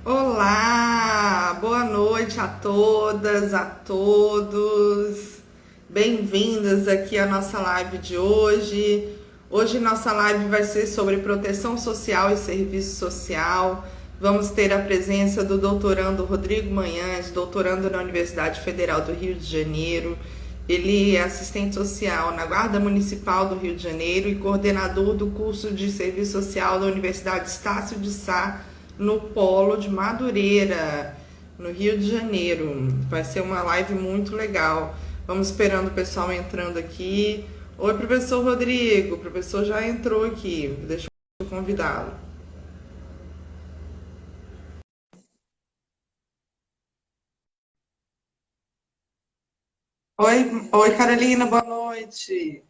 Olá, boa noite a todas, a todos. Bem-vindas aqui à nossa live de hoje. Hoje nossa live vai ser sobre proteção social e serviço social. Vamos ter a presença do doutorando Rodrigo Manhães, doutorando na Universidade Federal do Rio de Janeiro. Ele é assistente social na Guarda Municipal do Rio de Janeiro e coordenador do curso de Serviço Social da Universidade Estácio de Sá, no Polo de Madureira, no Rio de Janeiro. Vai ser uma live muito legal. Vamos esperando o pessoal entrando aqui. Oi, professor Rodrigo. O professor já entrou aqui. Deixa eu convidá-lo. Oi, Carolina, boa noite.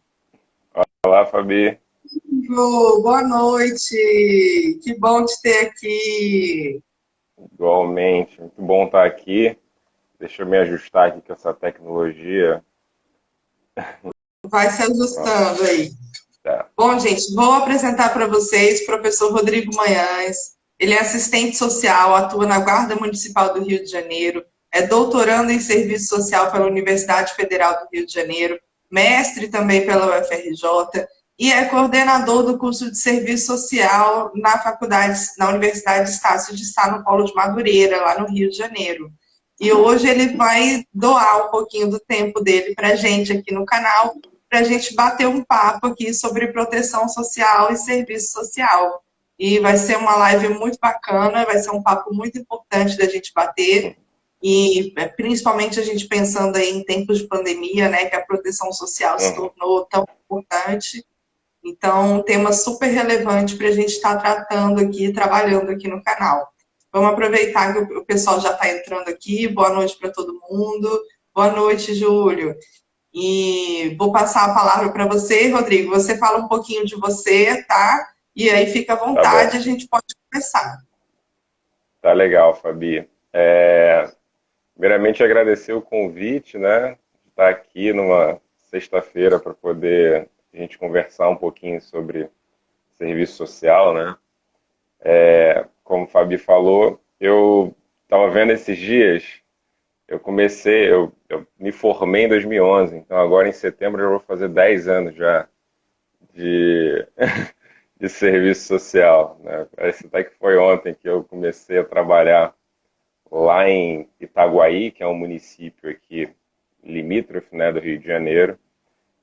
Olá, Fabi. Boa noite. Que bom te ter aqui. Igualmente, muito bom estar aqui. Deixa eu me ajustar aqui com essa tecnologia. Vai se Pronto, ajustando aí. tá. Bom, gente, vou apresentar para vocês o professor Rodrigo Manhães. Ele é assistente social, atua na Guarda Municipal do Rio de Janeiro, é doutorando em serviço social pela Universidade Federal do Rio de Janeiro, mestre também pela UFRJ e é coordenador do curso de serviço social na Universidade Estácio de Sá, no Polo de Madureira, lá no Rio de Janeiro. E hoje ele vai doar um pouquinho do tempo dele para a gente aqui no canal, para a gente bater um papo aqui sobre proteção social e serviço social. E vai ser uma live muito bacana, vai ser um papo muito importante da gente bater, e principalmente a gente pensando aí em tempos de pandemia, né, que a proteção social se Uhum. tornou tão importante. Então, um tema super relevante para a gente estar tratando aqui, trabalhando aqui no canal. Vamos aproveitar que o pessoal já está entrando aqui. Boa noite para todo mundo. Boa noite, Júlio. E vou passar a palavra para você, Rodrigo. Você fala um pouquinho de você, tá? E aí fica à Tá vontade, bom. a gente pode começar. Tá legal, Fabi. Primeiramente, agradecer o convite, né? De estar aqui numa sexta-feira para poder a gente conversar um pouquinho sobre serviço social, né? Como o Fabi falou, eu estava vendo esses dias. Eu me formei em 2011, então agora em setembro eu vou fazer 10 anos já de, de serviço social, né? Parece até que foi ontem que eu comecei a trabalhar lá em Itaguaí, que é um município aqui limítrofe, né, do Rio de Janeiro,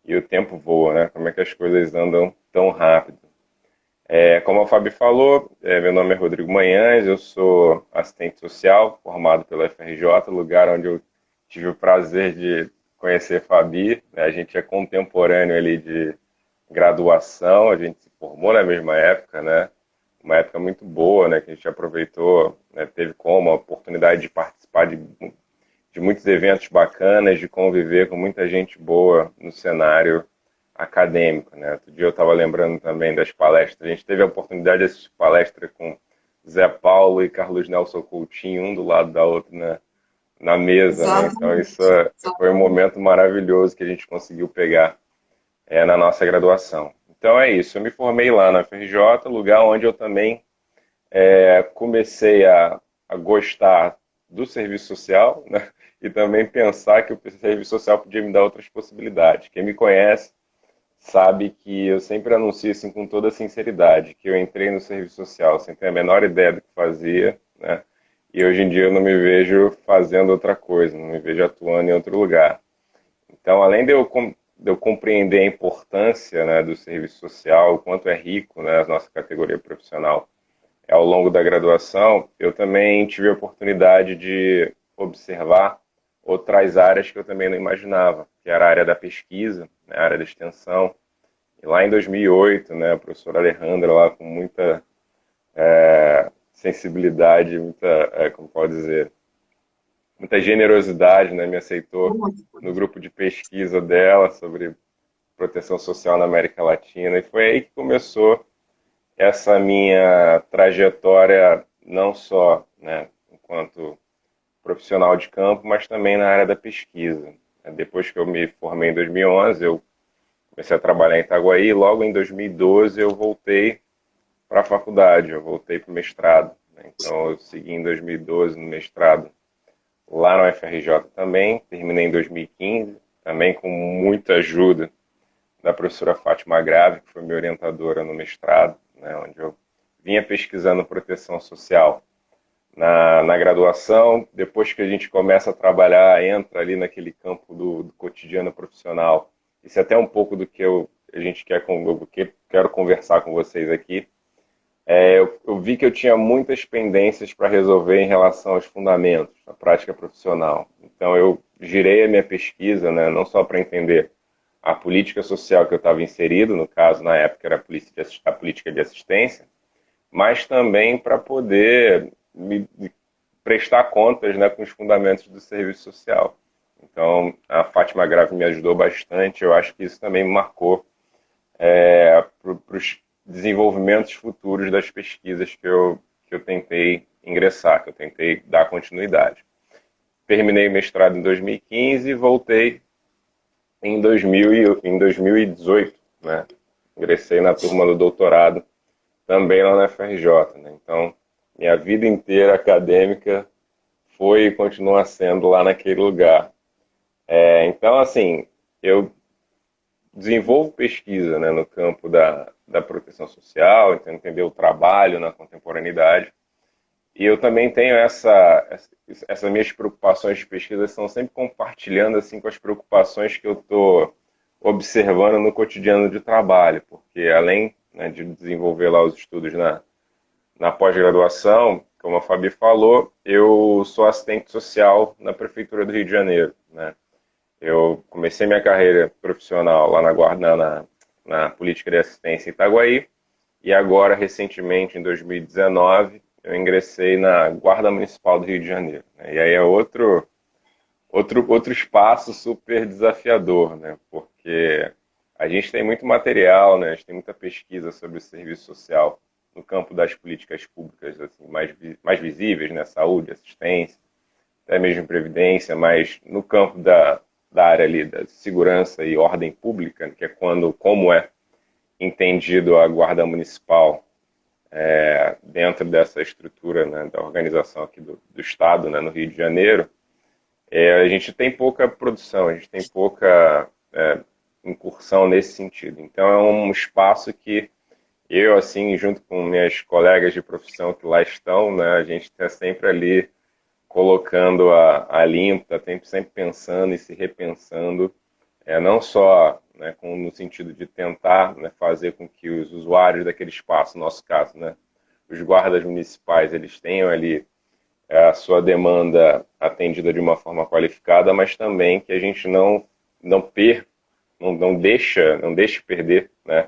e o tempo voa, né? Como é que as coisas andam tão rápido? Como a Fabi falou, meu nome é Rodrigo Manhães, eu sou assistente social, formado pela FRJ, lugar onde eu tive o prazer de conhecer a Fabi, né? A gente é contemporâneo ali de graduação, a gente se formou na mesma época, né? Uma época muito boa, né? Que a gente aproveitou, né? Teve como a oportunidade de participar de muitos eventos bacanas, de conviver com muita gente boa no cenário acadêmico, né? Outro dia eu estava lembrando também das palestras. A gente teve a oportunidade de assistir palestra com Zé Paulo e Carlos Nelson Coutinho, um do lado da outra, na mesa, né? Então isso Exatamente. foi um momento maravilhoso que a gente conseguiu pegar na nossa graduação. Então é isso, eu me formei lá na FRJ, lugar onde eu também comecei a gostar do serviço social, né? E também pensar que o serviço social podia me dar outras possibilidades. Quem me conhece sabe que eu sempre anuncio assim com toda sinceridade, que eu entrei no serviço social sem ter a menor ideia do que fazia, né? E hoje em dia eu não me vejo fazendo outra coisa, não me vejo atuando em outro lugar. Então, além de eu compreender a importância, né, do serviço social, o quanto é rico, né, a nossa categoria profissional ao longo da graduação, eu também tive a oportunidade de observar outras áreas que eu também não imaginava, que era a área da pesquisa, né, a área da extensão. E lá em 2008, né, a professora Alejandra, lá com muita sensibilidade, muita, como pode dizer, muita generosidade, né, me aceitou no grupo de pesquisa dela sobre proteção social na América Latina. E foi aí que começou essa minha trajetória, não só, né, enquanto profissional de campo, mas também na área da pesquisa. Depois que eu me formei em 2011, eu comecei a trabalhar em Itaguaí. Logo em 2012, eu voltei para a faculdade, eu voltei para o mestrado. né? Então, eu segui em 2012 no mestrado lá na UFRJ também, terminei em 2015, também com muita ajuda da professora Fátima Grave, que foi minha orientadora no mestrado, né, onde eu vinha pesquisando proteção social na graduação. Depois que a gente começa a trabalhar, entra ali naquele campo do cotidiano profissional. Isso é até um pouco do que a gente quero conversar com vocês aqui. Eu vi que eu tinha muitas pendências para resolver em relação aos fundamentos, na prática profissional. Então, eu girei a minha pesquisa, né, não só para entender a política social que eu estava inserido, no caso, na época, era a política de assistência, mas também para poder me prestar contas, né, com os fundamentos do serviço social. Então, a Fátima Grave me ajudou bastante, eu acho que isso também me marcou para os desenvolvimentos futuros das pesquisas que eu tentei ingressar, que eu tentei dar continuidade. Terminei o mestrado em 2015 e voltei em 2018, né? Ingressei na turma do doutorado também lá na FRJ, né? Então, minha vida inteira acadêmica foi e continua sendo lá naquele lugar. Então, assim, eu desenvolvo pesquisa, né, no campo da proteção social, então entender o trabalho na contemporaneidade. E eu também tenho essas minhas preocupações de pesquisa são sempre compartilhando assim com as preocupações que eu estou observando no cotidiano de trabalho, porque além, né, de desenvolver lá os estudos na pós-graduação, como a Fabi falou, eu sou assistente social na Prefeitura do Rio de Janeiro, né? Eu comecei minha carreira profissional lá na política de assistência em Itaguaí e agora, recentemente, em 2019, eu ingressei na Guarda Municipal do Rio de Janeiro, né? E aí é outro espaço super desafiador, né? Porque a gente tem muito material, né? A gente tem muita pesquisa sobre o serviço social no campo das políticas públicas assim, mais visíveis, né? Saúde, assistência, até mesmo previdência, mas no campo da área ali da segurança e ordem pública, que é como é entendido a Guarda Municipal dentro dessa estrutura, né, da organização aqui do Estado, né, no Rio de Janeiro, a gente tem pouca produção, a gente tem pouca incursão nesse sentido. Então é um espaço que eu, assim, junto com minhas colegas de profissão que lá estão, né, a gente está sempre ali colocando a limpo, está sempre pensando e se repensando, não só, né, no sentido de tentar, né, fazer com que os usuários daquele espaço, no nosso caso, né, os guardas municipais, eles tenham ali a sua demanda atendida de uma forma qualificada, mas também que a gente não deixe perder, né,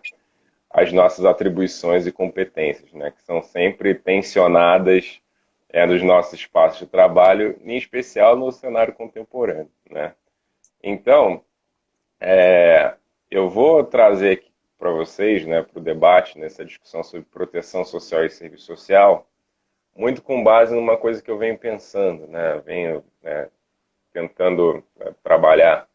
as nossas atribuições e competências, né, que são sempre tensionadas nos nossos espaços de trabalho, em especial no cenário contemporâneo, né? Então, eu vou trazer aqui para vocês, né, para o debate, nessa discussão sobre proteção social e serviço social, muito com base numa coisa que eu venho pensando, né, venho tentando trabalhar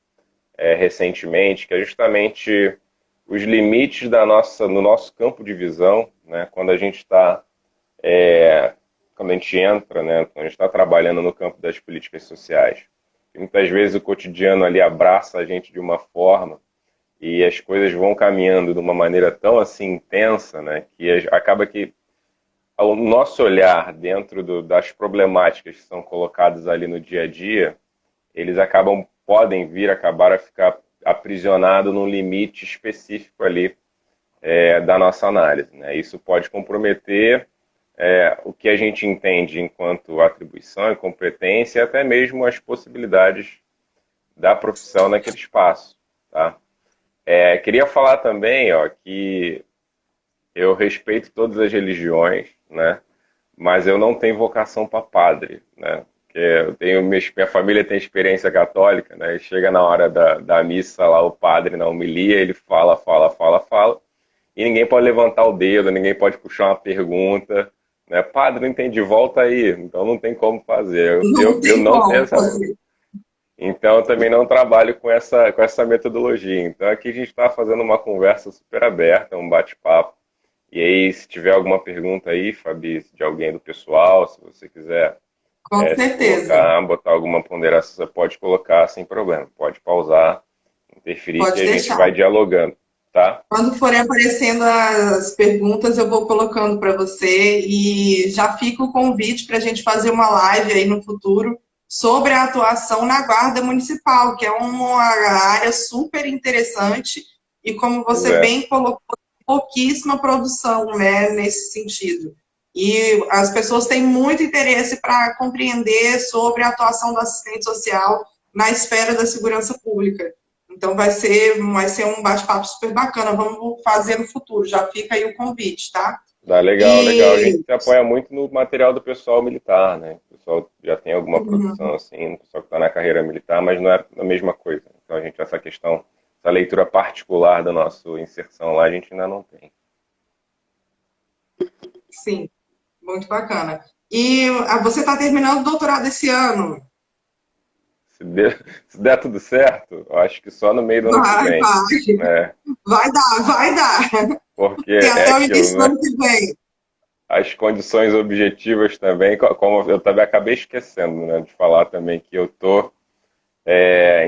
recentemente, que é justamente os limites no nosso campo de visão, né, quando a gente está quando a gente entra, né, quando a gente está trabalhando no campo das políticas sociais. E muitas vezes o cotidiano ali abraça a gente de uma forma e as coisas vão caminhando de uma maneira tão assim intensa, né, que acaba que o nosso olhar dentro das problemáticas que são colocadas ali no dia a dia, eles podem vir acabar a ficar aprisionado num limite específico ali da nossa análise, né? Isso pode comprometer o que a gente entende enquanto atribuição e competência, e até mesmo as possibilidades da profissão naquele espaço, tá? Queria falar também, ó, que eu respeito todas as religiões, né? Mas eu não tenho vocação para padre, né? Minha família tem experiência católica, né? E chega na hora da missa lá, o padre na homilia, ele fala, e ninguém pode levantar o dedo, ninguém pode puxar uma pergunta, né? Padre, não entendi, volta aí. Então não tem como fazer. Não Eu tem não tenho como essa. fazer. Então eu também não trabalho com essa metodologia. Então aqui a gente está fazendo uma conversa super aberta, um bate-papo. E aí, se tiver alguma pergunta aí, Fabi, de alguém do pessoal, se você quiser Com se certeza. colocar, botar alguma ponderação, você pode colocar sem problema. Pode pausar, interferir, que Pode a gente deixar. vai dialogando, tá? Quando forem aparecendo as perguntas, eu vou colocando para você e já fica o convite para a gente fazer uma live aí no futuro sobre a atuação na Guarda Municipal, que é uma área super interessante e, como Pois você é, bem colocou, pouquíssima produção, né, nesse sentido. E as pessoas têm muito interesse para compreender sobre a atuação do assistente social na esfera da segurança pública. Então vai ser um bate-papo super bacana. Vamos fazer no futuro. Já fica aí o convite, tá? dá legal, legal. A gente E se apoia muito no material do pessoal militar, né? O pessoal já tem alguma produção uhum, assim, o pessoal que está na carreira militar, mas não é a mesma coisa. Então a gente, essa questão, essa leitura particular da nossa inserção lá, a gente ainda não tem. sim, muito bacana. E você está terminando o doutorado esse ano? Se der tudo certo, eu acho que só no meio do ano que Vai, vem, vai. né? Vai dar, vai dar. Porque Tem é até o aquilo, início do né? ano que vem. As condições objetivas também, como eu também acabei esquecendo, né, de falar também que eu tô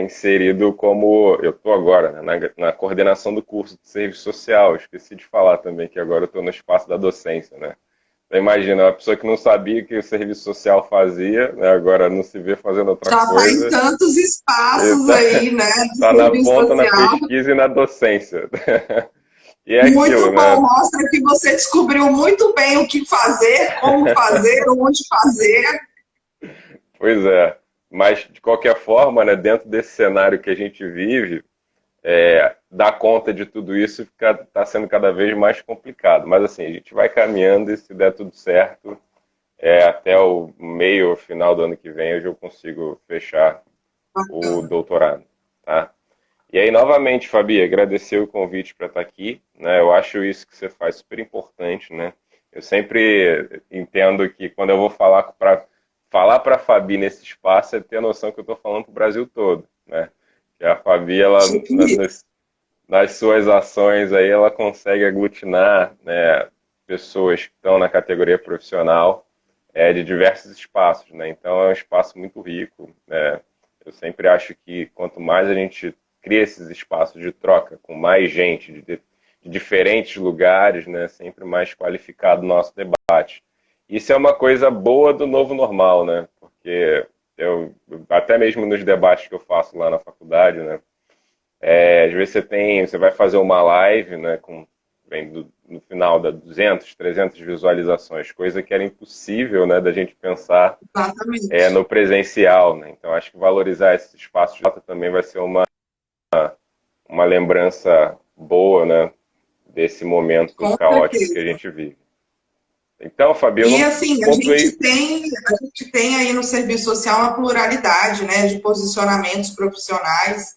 inserido como eu tô agora, né, na coordenação do curso de serviço social. Esqueci de falar também que agora eu estou no espaço da docência, né? Então, imagina, uma pessoa que não sabia que o serviço social fazia, né, agora não se vê fazendo outra Já está em coisa, tantos espaços está aí, né, de tá na serviço ponta na social. pesquisa e na docência. E é aquilo, Muito bom, né? mostra que você descobriu muito bem o que fazer, como fazer, onde fazer. Pois é. Mas, de qualquer forma, né, dentro desse cenário que a gente vive, dar conta de tudo isso está sendo cada vez mais complicado. Mas, assim, a gente vai caminhando e, se der tudo certo, até o meio ou final do ano que vem, eu já consigo fechar o doutorado, tá? E aí, novamente, Fabi, agradecer o convite para estar aqui, né? Eu acho isso que você faz super importante, né? Eu sempre entendo que quando eu vou falar para a Fabi nesse espaço é ter a noção que eu estou falando para o Brasil todo, né? Que a Fabi, ela, nas suas ações aí, ela consegue aglutinar, né, pessoas que estão na categoria profissional de diversos espaços, né? Então é um espaço muito rico, né? Eu sempre acho que quanto mais a gente cria esses espaços de troca com mais gente de diferentes lugares, né, sempre mais qualificado o nosso debate. Isso é uma coisa boa do novo normal, né? Porque até mesmo nos debates que eu faço lá na faculdade, né, às vezes você vai fazer uma live, né, no final dá 200, 300 visualizações, coisa que era impossível, né, da gente pensar Exatamente. no presencial, né? Então acho que valorizar esse espaço de data também vai ser uma lembrança boa, né, desse momento Com caótico que a certeza. gente vive. Então, Fabi, eu E não assim, pontuei. a gente tem aí no serviço social uma pluralidade, né, de posicionamentos profissionais.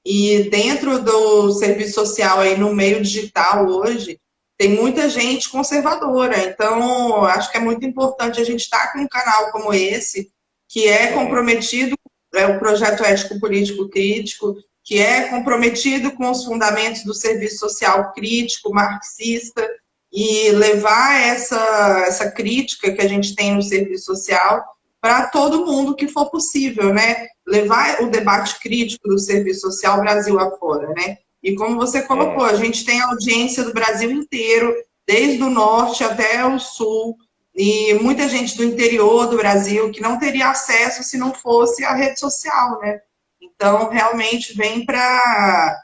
E dentro do serviço social aí no meio digital hoje, tem muita gente conservadora. Então, acho que é muito importante a gente estar com um canal como esse, que é Uhum, comprometido, é o projeto ético político crítico, que é comprometido com os fundamentos do serviço social crítico, marxista, e levar essa crítica que a gente tem no serviço social para todo mundo que for possível, né? Levar o debate crítico do serviço social Brasil afora, né? E como você colocou, uhum. a gente tem audiência do Brasil inteiro, desde o norte até o sul, e muita gente do interior do Brasil que não teria acesso se não fosse a rede social, né? Então, realmente vem para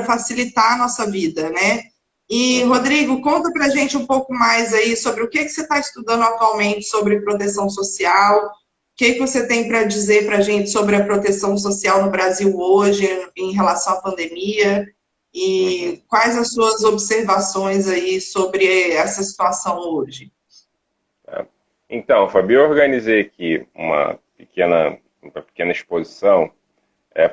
facilitar a nossa vida, né? E, Uhum. Rodrigo, conta para a gente um pouco mais aí sobre o que você está estudando atualmente sobre proteção social, o que você tem para dizer para a gente sobre a proteção social no Brasil hoje, em relação à pandemia, Uhum. e quais as suas observações aí sobre essa situação hoje? Tá. Então, Fabi, eu organizei aqui uma pequena exposição,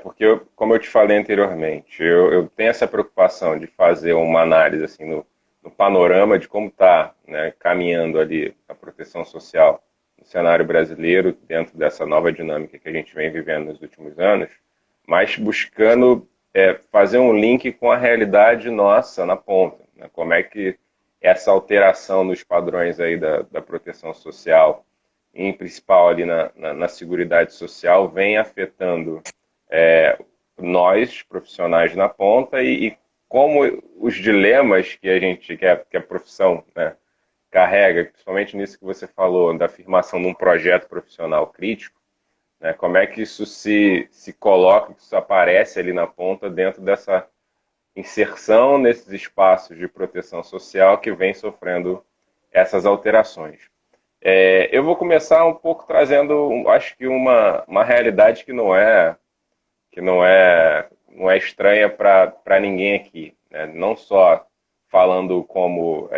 porque, como eu te falei anteriormente, eu tenho essa preocupação de fazer uma análise assim, no panorama de como está, né, caminhando ali a proteção social no cenário brasileiro, dentro dessa nova dinâmica que a gente vem vivendo nos últimos anos, mas buscando fazer um link com a realidade nossa na ponta, né? Como é que essa alteração nos padrões aí da proteção social, em principal ali na Seguridade Social, vem afetando nós, profissionais na ponta, e como os dilemas que a profissão, né, carrega, principalmente nisso que você falou, da afirmação de um projeto profissional crítico, né, como é que isso se coloca, que isso aparece ali na ponta dentro dessa inserção nesses espaços de proteção social que vem sofrendo essas alterações. Eu vou começar um pouco trazendo, acho que uma realidade que não é estranha para ninguém aqui, né? Não só falando como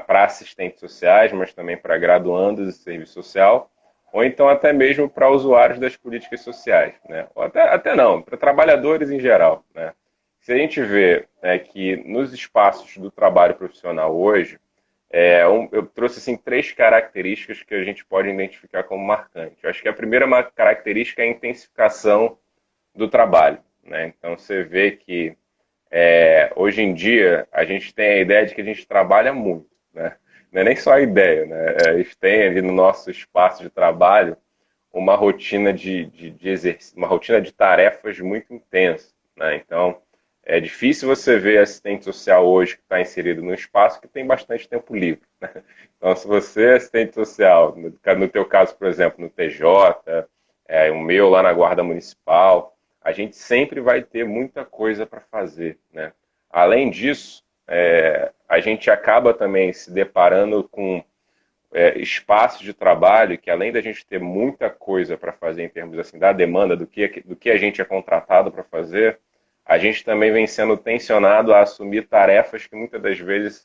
para assistentes sociais, mas também para graduandos de serviço social, ou então até mesmo para usuários das políticas sociais, né? Ou até não, para trabalhadores em geral, né? Se a gente vê que nos espaços do trabalho profissional hoje, eu trouxe assim, 3 características que a gente pode identificar como marcantes. Eu acho que a primeira característica é a intensificação do trabalho, né? Então você vê que hoje em dia a gente tem a ideia de que a gente trabalha muito, né? Não é nem só a ideia, né? A gente tem ali no nosso espaço de trabalho uma rotina de exercício, uma rotina de tarefas muito intensa, né? Então é difícil você ver assistente social hoje que está inserido no espaço que tem bastante tempo livre, né? Então, se você é assistente social, no teu caso, por exemplo, no TJ, o meu lá na Guarda Municipal, a gente sempre vai ter muita coisa para fazer, né? Além disso, a gente acaba também se deparando com espaços de trabalho que, além da gente ter muita coisa para fazer em termos assim, da demanda, do que a gente é contratado para fazer, a gente também vem sendo tensionado a assumir tarefas que muitas das vezes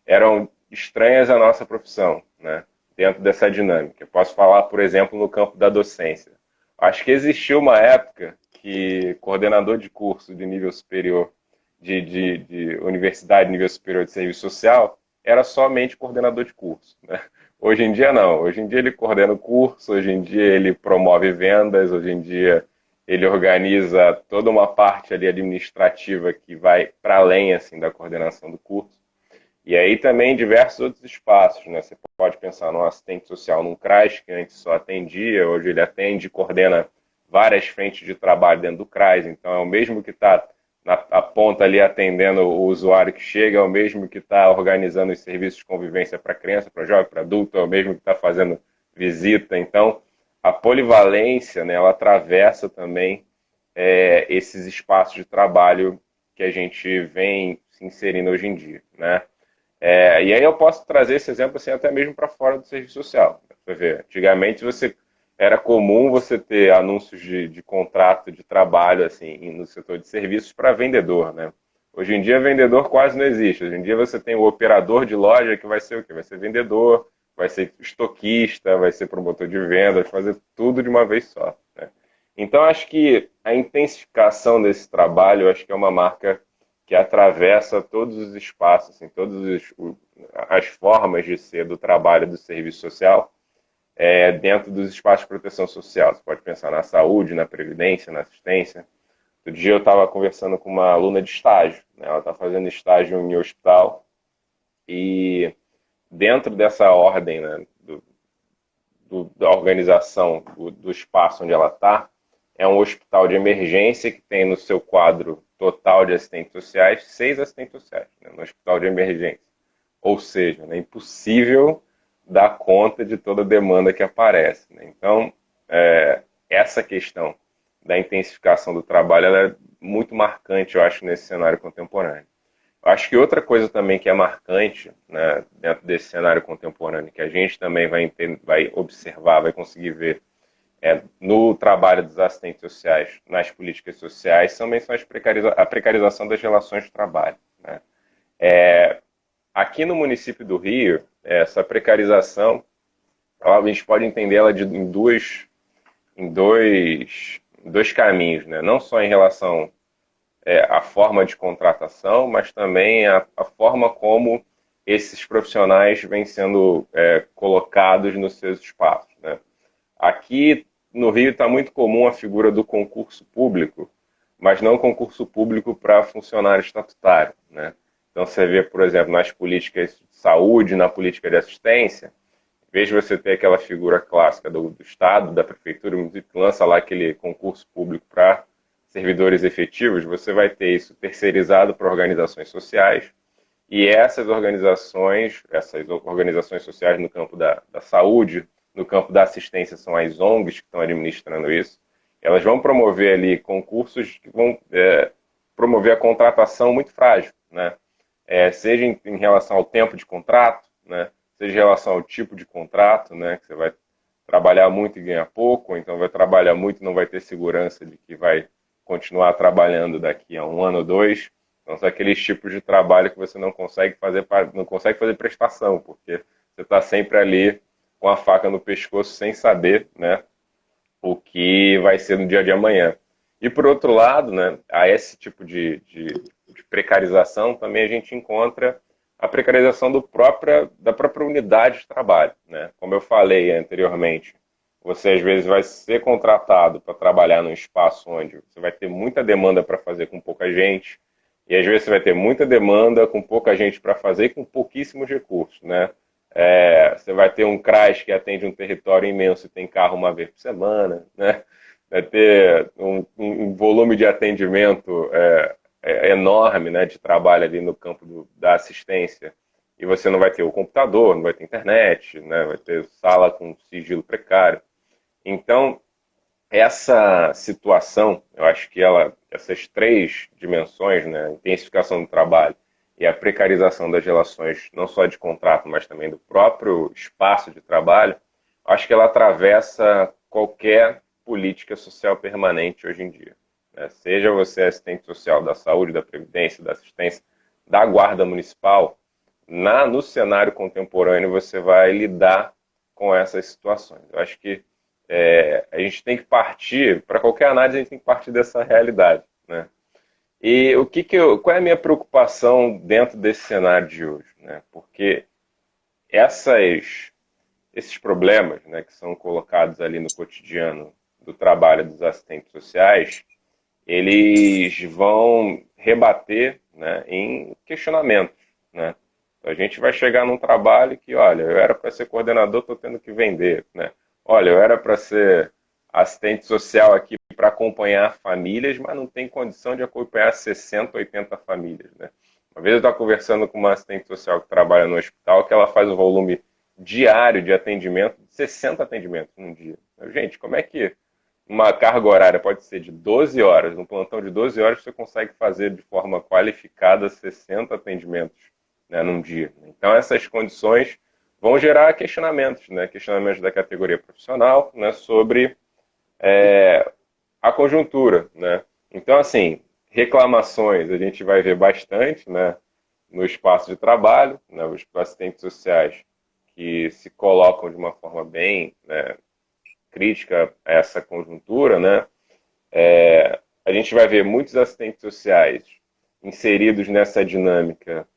eram estranhas à nossa profissão, né? Dentro dessa dinâmica. Eu posso falar, por exemplo, no campo da docência. Acho que existiu uma época que coordenador de curso de nível superior, de universidade, nível superior de serviço social, era somente coordenador de curso, né? Hoje em dia não. Hoje em dia ele coordena o curso, hoje em dia ele promove vendas, hoje em dia ele organiza toda uma parte ali administrativa que vai para além assim da coordenação do curso. E aí também diversos outros espaços, né? Você pode pensar num assistente social num CRAS, que antes só atendia, hoje ele atende e coordena várias frentes de trabalho dentro do CRAS, então é o mesmo que está na ponta ali atendendo o usuário que chega, é o mesmo que está organizando os serviços de convivência para criança, para jovem, para adulto, é o mesmo que está fazendo visita. Então, a polivalência, né, ela atravessa também esses espaços de trabalho que a gente vem se inserindo hoje em dia, né? E aí eu posso trazer esse exemplo assim, até mesmo para fora do serviço social. Você vê, antigamente era comum você ter anúncios de contrato de trabalho assim no setor de serviços para vendedor, né? Hoje em dia vendedor quase não existe. Hoje em dia você tem o operador de loja que vai ser o quê? Vai ser vendedor, vai ser estoquista, vai ser promotor de vendas, fazer tudo de uma vez só, né? Então acho que a intensificação desse trabalho, acho que é uma marca que atravessa todos os espaços, assim, as formas de ser do trabalho do serviço social, dentro dos espaços de proteção social. Você pode pensar na saúde, na previdência, na assistência. Outro dia eu estava conversando com uma aluna de estágio, né? Ela está fazendo estágio em hospital e dentro dessa ordem, né, da organização do espaço onde ela está, é um hospital de emergência que tem no seu quadro total de assistentes sociais 6 assistentes sociais, né, no hospital de emergência. Ou seja, é impossível dar conta de toda a demanda que aparece, né? Então, essa questão da intensificação do trabalho ela é muito marcante, eu acho, nesse cenário contemporâneo. Eu acho que outra coisa também que é marcante, né, dentro desse cenário contemporâneo, que a gente também vai observar, vai conseguir ver no trabalho dos assistentes sociais, nas políticas sociais, também são a precarização das relações de trabalho, né? Aqui no município do Rio, essa precarização, a gente pode entender ela em dois caminhos, né? Não só em relação à forma de contratação, mas também a forma como esses profissionais vêm sendo colocados nos seus espaços, né? Aqui no Rio está muito comum a figura do concurso público, mas não concurso público para funcionário estatutário, né? Então, você vê, por exemplo, nas políticas de saúde, na política de assistência, em vez de você ter aquela figura clássica do Estado, da prefeitura, que lança lá aquele concurso público para servidores efetivos, você vai ter isso terceirizado para organizações sociais, e essas organizações sociais no campo da saúde, no campo da assistência, são as ONGs que estão administrando isso. Elas vão promover ali concursos que vão promover a contratação muito frágil, né? Seja em relação ao tempo de contrato, né? Seja em relação ao tipo de contrato, né? Que você vai trabalhar muito e ganhar pouco, ou então vai trabalhar muito e não vai ter segurança de que vai continuar trabalhando daqui a um ano ou dois. Então, são aqueles tipos de trabalho que você não consegue fazer prestação, porque você está sempre ali com a faca no pescoço sem saber, né, o que vai ser no dia de amanhã. E, por outro lado, né, a esse tipo de precarização também a gente encontra a precarização da própria unidade de trabalho, né? Como eu falei anteriormente, você às vezes vai ser contratado para trabalhar num espaço onde você vai ter muita demanda para fazer com pouca gente, e às vezes você vai ter muita demanda com pouca gente para fazer e com pouquíssimos recursos, né? Você vai ter um CRAS que atende um território imenso e tem carro uma vez por semana, né? Vai ter um volume de atendimento enorme, né, de trabalho ali no campo da assistência, e você não vai ter o computador, não vai ter internet, né? Vai ter sala com sigilo precário. Então, essa situação, eu acho que essas três dimensões, né, a intensificação do trabalho e a precarização das relações, não só de contrato, mas também do próprio espaço de trabalho, acho que ela atravessa qualquer política social permanente hoje em dia, né? Seja você assistente social da saúde, da previdência, da assistência, da guarda municipal, no cenário contemporâneo você vai lidar com essas situações. Eu acho que a gente tem que partir, para qualquer análise, a gente tem que partir dessa realidade, né? E qual é a minha preocupação dentro desse cenário de hoje, né? Porque esses problemas, né, que são colocados ali no cotidiano do trabalho dos assistentes sociais, eles vão rebater, né, em questionamentos, né? Então, a gente vai chegar num trabalho que, olha, eu era para ser coordenador, estou tendo que vender, né? Olha, eu era para ser assistente social aqui para acompanhar famílias, mas não tem condição de acompanhar 60, 80 famílias, né? Uma vez eu estava conversando com uma assistente social que trabalha no hospital, que ela faz um volume diário de atendimento, de 60 atendimentos num dia. Gente, como é que uma carga horária pode ser de 12 horas, um plantão de 12 horas, você consegue fazer de forma qualificada 60 atendimentos, né, num dia? Então, essas condições vão gerar questionamentos, né? Questionamentos da categoria profissional, né? Sobre a conjuntura, né? Então, assim, reclamações a gente vai ver bastante, né, no espaço de trabalho, né, os assistentes sociais que se colocam de uma forma bem, né, crítica a essa conjuntura, né? A gente vai ver muitos assistentes sociais inseridos nessa dinâmica,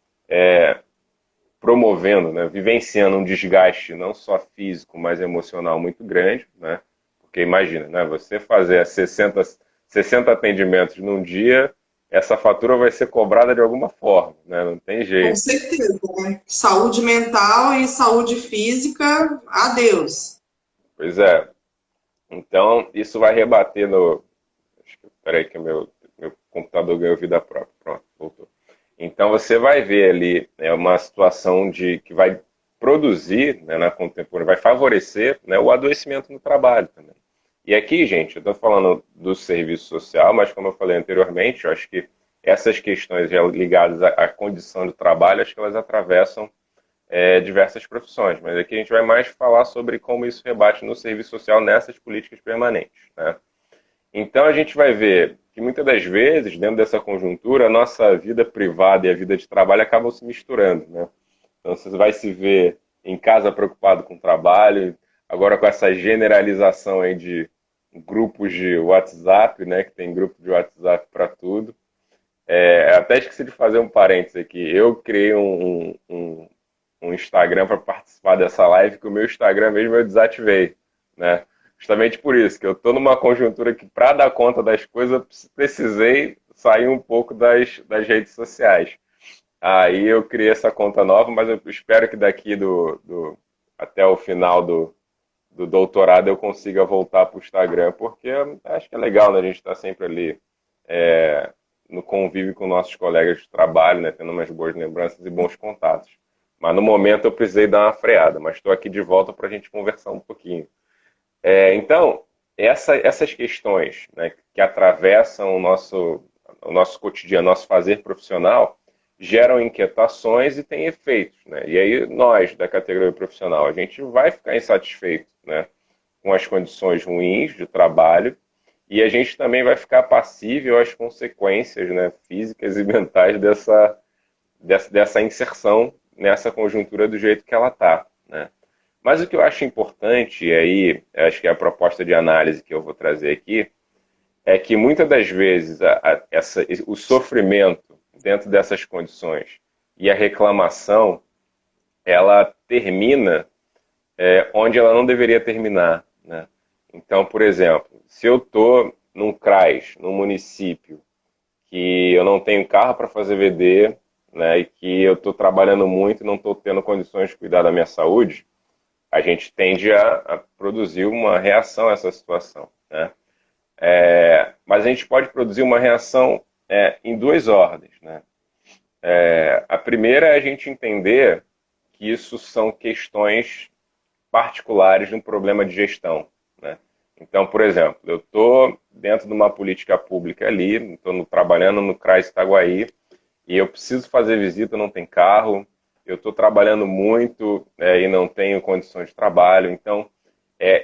promovendo, né, vivenciando um desgaste não só físico, mas emocional muito grande, né? Porque imagina, né, você fazer 60 atendimentos num dia, essa fatura vai ser cobrada de alguma forma, né? Não tem Com jeito. certeza, né? Saúde mental e saúde física, adeus. Pois é. Então, isso vai rebater no... Espera aí que meu computador ganhou vida própria. Pronto, voltou. Então, você vai ver ali uma situação que vai produzir, né, na contemporânea, vai favorecer, né, o adoecimento no trabalho também. E aqui, gente, eu estou falando do serviço social, mas como eu falei anteriormente, eu acho que essas questões ligadas à condição de trabalho, acho que elas atravessam diversas profissões. Mas aqui a gente vai mais falar sobre como isso rebate no serviço social nessas políticas permanentes, né? Então a gente vai ver que muitas das vezes, dentro dessa conjuntura, a nossa vida privada e a vida de trabalho acabam se misturando, né? Então você vai se ver em casa preocupado com o trabalho, agora com essa generalização aí de grupos de WhatsApp, né? Que tem grupo de WhatsApp para tudo. Até esqueci de fazer um parênteses aqui. Eu criei um Instagram para participar dessa live, que o meu Instagram mesmo eu desativei, né? Justamente por isso, que eu estou numa conjuntura que, para dar conta das coisas, eu precisei sair um pouco das redes sociais. Aí eu criei essa conta nova, mas eu espero que daqui até o final do doutorado eu consiga voltar para o Instagram, porque eu acho que é legal, né? A gente estar sempre ali no convívio com nossos colegas de trabalho, né? Tendo umas boas lembranças e bons contatos. Mas no momento eu precisei dar uma freada, mas estou aqui de volta para a gente conversar um pouquinho. Então, essas questões, né, que atravessam o nosso cotidiano, nosso fazer profissional, geram inquietações e têm efeitos. Né? E aí nós, da categoria profissional, a gente vai ficar insatisfeito, né, com as condições ruins de trabalho e a gente também vai ficar passível às consequências, né, físicas e mentais dessa inserção nessa conjuntura do jeito que ela está. Né? Mas o que eu acho importante, e aí acho que é a proposta de análise que eu vou trazer aqui, é que muitas das vezes o sofrimento dentro dessas condições e a reclamação, ela termina onde ela não deveria terminar. Né? Então, por exemplo, se eu estou num CRAS, num município, que eu não tenho carro para fazer VD, né, e que eu estou trabalhando muito e não estou tendo condições de cuidar da minha saúde, a gente tende a produzir uma reação a essa situação. Né? Mas a gente pode produzir uma reação em duas ordens. Né? A primeira é a gente entender que isso são questões particulares de um problema de gestão. Né? Então, por exemplo, eu estou dentro de uma política pública ali, estou trabalhando no CRAS Itaguaí, e eu preciso fazer visita, não tem carro, eu estou trabalhando muito e não tenho condições de trabalho. Então,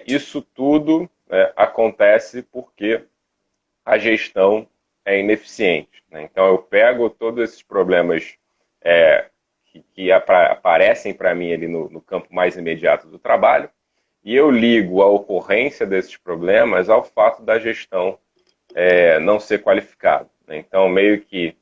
isso tudo acontece porque a gestão é ineficiente. Né? Então, eu pego todos esses problemas que aparecem para mim ali no campo mais imediato do trabalho e eu ligo a ocorrência desses problemas ao fato da gestão não ser qualificada. Né? Então, meio que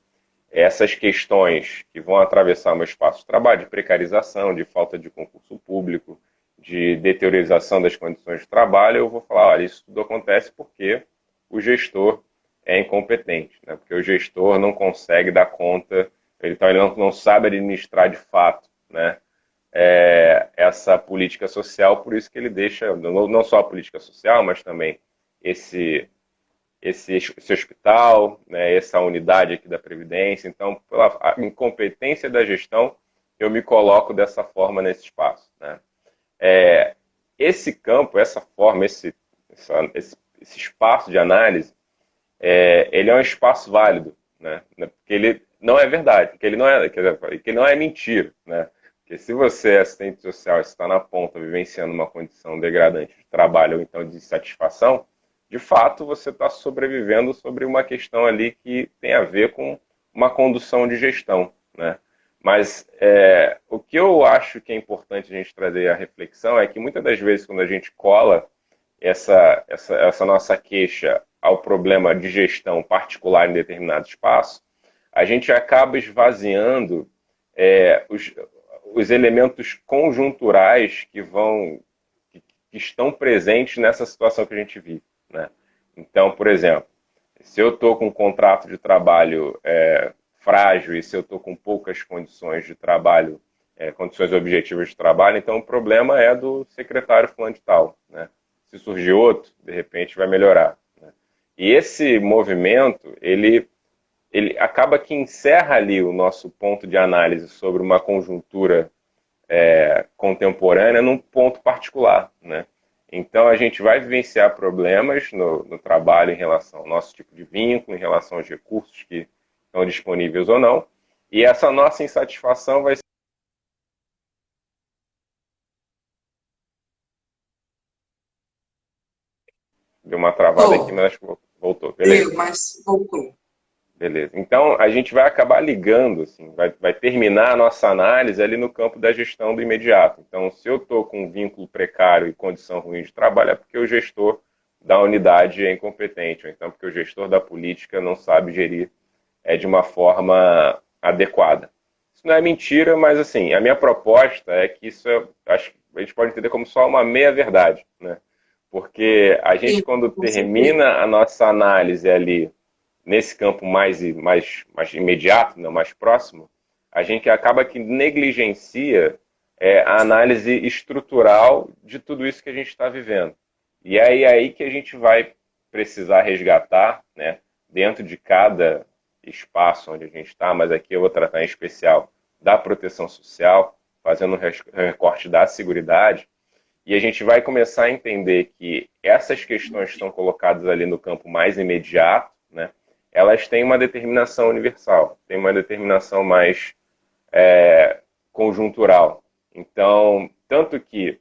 essas questões que vão atravessar o meu espaço de trabalho, de precarização, de falta de concurso público, de deteriorização das condições de trabalho, eu vou falar, olha, isso tudo acontece porque o gestor é incompetente, né? Porque o gestor não consegue dar conta, então ele não sabe administrar de fato, né? Essa política social, por isso que ele deixa, não só a política social, mas também esse hospital, né, essa unidade aqui da Previdência. Então, pela incompetência da gestão, eu me coloco dessa forma nesse espaço. Né? Esse campo, essa forma, esse espaço de análise, ele é um espaço válido, né? Porque ele não é verdade, porque ele não é mentira. Né? Porque se você é assistente social e está na ponta vivenciando uma condição degradante de trabalho ou então de insatisfação, de fato, você está sobrevivendo sobre uma questão ali que tem a ver com uma condução de gestão. Né? Mas o que eu acho que é importante a gente trazer a reflexão é que muitas das vezes, quando a gente cola essa nossa queixa ao problema de gestão particular em determinado espaço, a gente acaba esvaziando os elementos conjunturais que estão presentes nessa situação que a gente vive. Né? Então, por exemplo, se eu estou com um contrato de trabalho frágil e se eu estou com poucas condições de trabalho, condições objetivas de trabalho, então o problema é do secretário fulano de tal. Né? Se surgir outro, de repente vai melhorar. Né? E esse movimento, ele acaba que encerra ali o nosso ponto de análise sobre uma conjuntura contemporânea num ponto particular. Né? Então, a gente vai vivenciar problemas no trabalho em relação ao nosso tipo de vínculo, em relação aos recursos que estão disponíveis ou não, e essa nossa insatisfação vai ser... Deu uma travada aqui, Tô. mas acho que voltou. Beleza. Deu, mas voltou. Beleza. Então, a gente vai acabar ligando, assim, vai terminar a nossa análise ali no campo da gestão do imediato. Então, se eu estou com um vínculo precário e condição ruim de trabalho, é porque o gestor da unidade é incompetente, ou então porque o gestor da política não sabe gerir de uma forma adequada. Isso não é mentira, mas, assim, a minha proposta é que acho que a gente pode entender como só uma meia-verdade, né? Porque a gente, Sim, quando com certeza. termina a nossa análise ali nesse campo mais imediato, né, mais próximo, a gente acaba que negligencia a análise estrutural de tudo isso que a gente está vivendo. E é aí que a gente vai precisar resgatar, né, dentro de cada espaço onde a gente está, mas aqui eu vou tratar em especial da proteção social, fazendo um recorte da seguridade, e a gente vai começar a entender que essas questões que estão colocadas ali no campo mais imediato, né, elas têm uma determinação universal, têm uma determinação mais conjuntural. Então, tanto que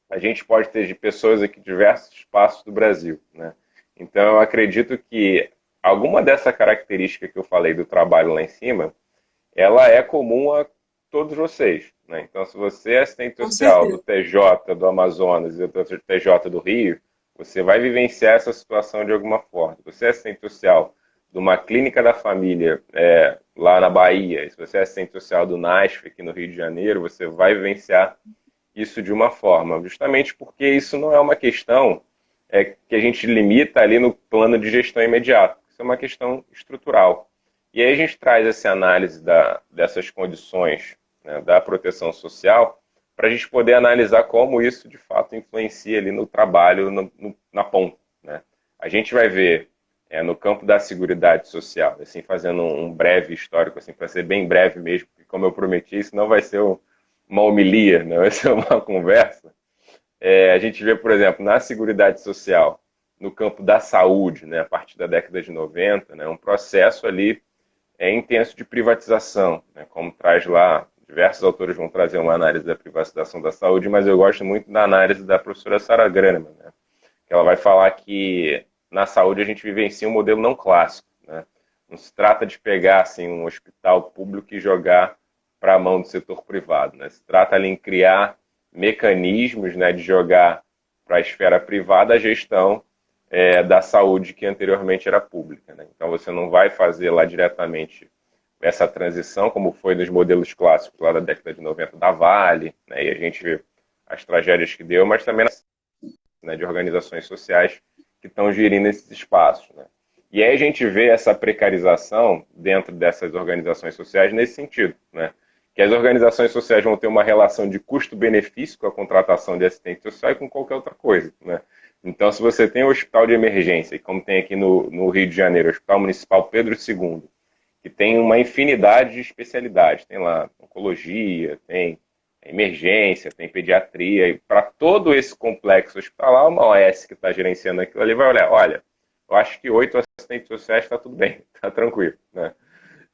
a gente pode ter de pessoas aqui de diversos espaços do Brasil, né? Então, eu acredito que alguma dessa característica que eu falei do trabalho lá em cima, ela é comum a todos vocês, né? Então, se você é assistente Com social do certeza. TJ do Amazonas e do TJ do Rio, você vai vivenciar essa situação de alguma forma. Se você é assistente social de uma clínica da família lá na Bahia, se você é assistente social do NASF aqui no Rio de Janeiro, você vai vivenciar isso de uma forma, justamente porque isso não é uma questão que a gente limita ali no plano de gestão imediato. Isso é uma questão estrutural. E aí a gente traz essa análise dessas condições, né, da proteção social para a gente poder analisar como isso de fato influencia ali no trabalho, na ponta, né? A gente vai ver no campo da seguridade social, assim, fazendo um breve histórico, assim, para ser bem breve mesmo, porque como eu prometi, isso não vai ser uma homilia, não vai ser uma conversa. A gente vê, por exemplo, na seguridade social, no campo da saúde, né, a partir da década de 90, né, um processo ali intenso de privatização, né, como traz lá, diversos autores vão trazer uma análise da privatização da saúde, mas eu gosto muito da análise da professora Sarah Graneman, né, que ela vai falar que na saúde a gente vivencia um modelo não clássico, né. Não se trata de pegar assim, um hospital público e jogar para a mão do setor privado, né. Se trata ali em criar mecanismos, né, de jogar para a esfera privada a gestão da saúde que anteriormente era pública, né? Então você não vai fazer lá diretamente essa transição, como foi nos modelos clássicos lá da década de 90 da Vale, né? E a gente vê as tragédias que deu, mas também né, de organizações sociais que estão gerindo esses espaços, né? E aí a gente vê essa precarização dentro dessas organizações sociais nesse sentido, né? Que as organizações sociais vão ter uma relação de custo-benefício com a contratação de assistente social e com qualquer outra coisa, né? Então, se você tem um hospital de emergência, como tem aqui no Rio de Janeiro, o Hospital Municipal Pedro II, que tem uma infinidade de especialidades, tem lá oncologia, tem emergência, tem pediatria, e para todo esse complexo hospitalar, uma OS que está gerenciando aquilo ali vai olhar, olha, eu acho que 8 assistentes sociais está tudo bem, está tranquilo, né?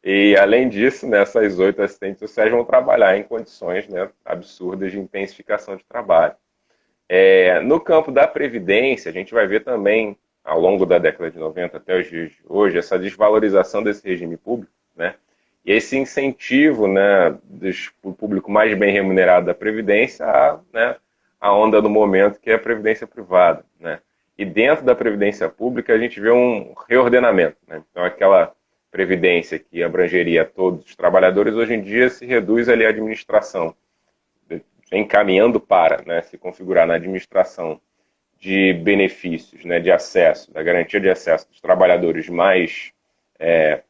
E, além disso, né, essas 8 assistentes sociais vão trabalhar em condições, né, absurdas de intensificação de trabalho. No campo da Previdência, a gente vai ver também, ao longo da década de 90 até os dias de hoje, essa desvalorização desse regime público, né? E esse incentivo, né, do público mais bem remunerado da Previdência né, a onda do momento, que é a Previdência privada, né? E dentro da Previdência pública, a gente vê um reordenamento, né? Então, aquela Previdência que abrangeria todos os trabalhadores, hoje em dia se reduz ali à administração, encaminhando para, né, se configurar na administração de benefícios, né, de acesso, da garantia de acesso dos trabalhadores mais